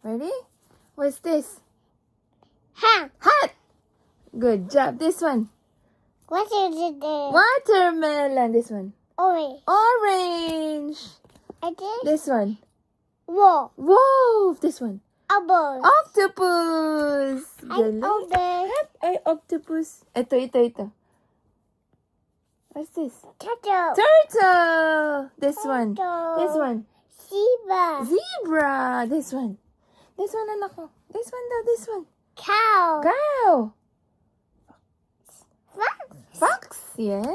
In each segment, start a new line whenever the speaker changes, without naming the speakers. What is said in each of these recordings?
Ready? What's this?
Hat.
Hat! Good job. This one.
What is it there?
Watermelon. This one.
Orange.
Orange.
I think
This one.
wolf.
Wolf. This one.
Oboe.
Octopus.
I
Galing.
open.
Ay, octopus. Ito. What's this?
Turtle.
Turtle. This one.
Turtle.
This one.
Zebra.
Zebra. This one. This one, anak ko. This one daw. This one.
Cow.
Cow.
Fox.
Fox. Yes.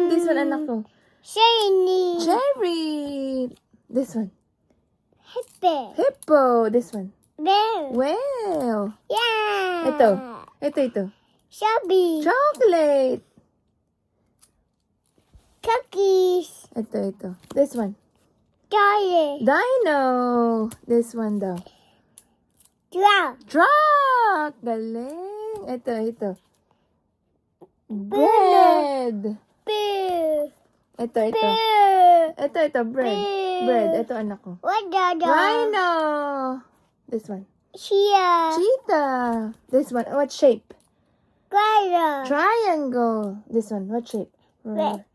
This one, anak ko.
Shiny.
Cherry. This one.
Hippo.
Hippo. This one.
Bear.
Whale.
Yeah.
Ito.
Chubby.
Chocolate.
Cookies.
Ito. This one.
Dolly.
Dino. This one daw.
Truck.
Truck. Galing. Ito. Bread.
Boo.
Ito.
Boo.
Ito. Bread. Ito, anak ko.
What the
Rhino. This one.
Chia.
Cheetah. This one. What shape?
Glider.
Triangle. This one. What shape?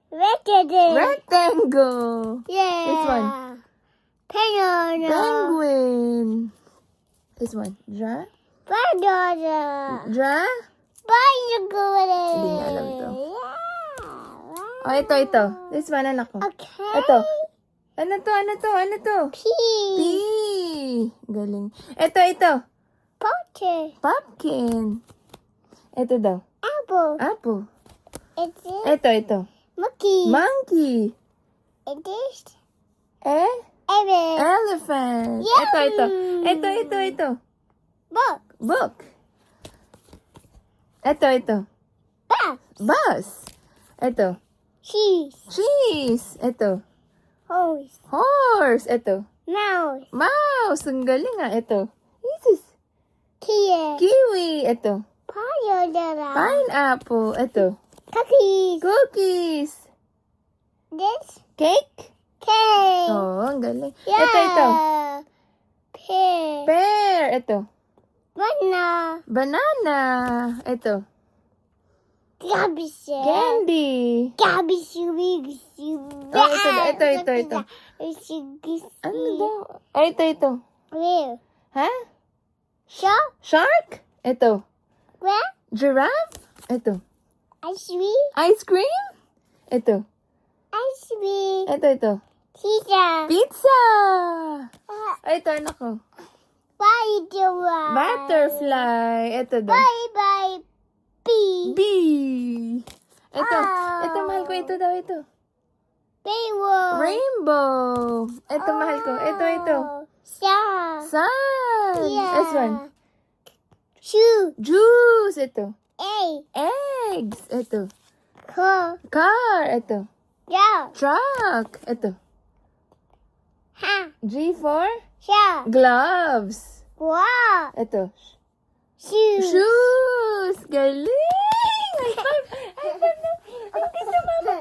Rectangle.
Rectangle.
Yeah.
This one.
Penguin.
Penguin. This one.
Banana.
Bicycle.
Hindi
niya alam to.
Yeah.
Oh, ito. This one, anak ko.
Okay.
Ito. Ano to?
Pea.
Galing. Ito.
Potato.
Pumpkin. Ito daw.
Apple.
Apple.
It is
Ito.
monkey.
Monkey.
It is
Elephant.
elephant.
Ito.
Book.
Book. Ito. Bus. Ito. Cheese. Ito. Horse. Ito.
Mouse.
Mouse. Ang galing nga. Ito. Jesus. Kiwi. Ito. Pineapple. Ito. Cookies.
This
Cake.
cake.
Oh, ang galing.
Yeah.
Ito.
Pear.
Pear. Ito. Banana. Ito.
Cabbage.
Candy.
Cabbage.
Oh, ito. Ano daw? Ay, ito.
Where?
Ha?
Shop.
Shark? Ito.
Where?
Giraffe? Ito.
Ice cream.
Ice cream? Ito.
Ice cream.
Ito.
Pizza.
Pizza! Ay, ito, anak ko.
Bye, Joa.
Butterfly. Ito daw.
Bye. Bee.
Bee. Ito.
Ah.
Ito, mahal ko. Ito daw, ito.
Rainbow.
Rainbow. Ito, mahal ko. Ito.
Sun.
Sun.
Yeah.
This one.
Shoe.
Juice. Ito.
Eggs.
Ito.
Car.
Ito.
Dog.
Truck. Ito.
Ha.
G for
Shop.
gloves.
Wow.
Ito.
Shoes.
Shoes. Galing! High five! High five na! Ang ganda, mama!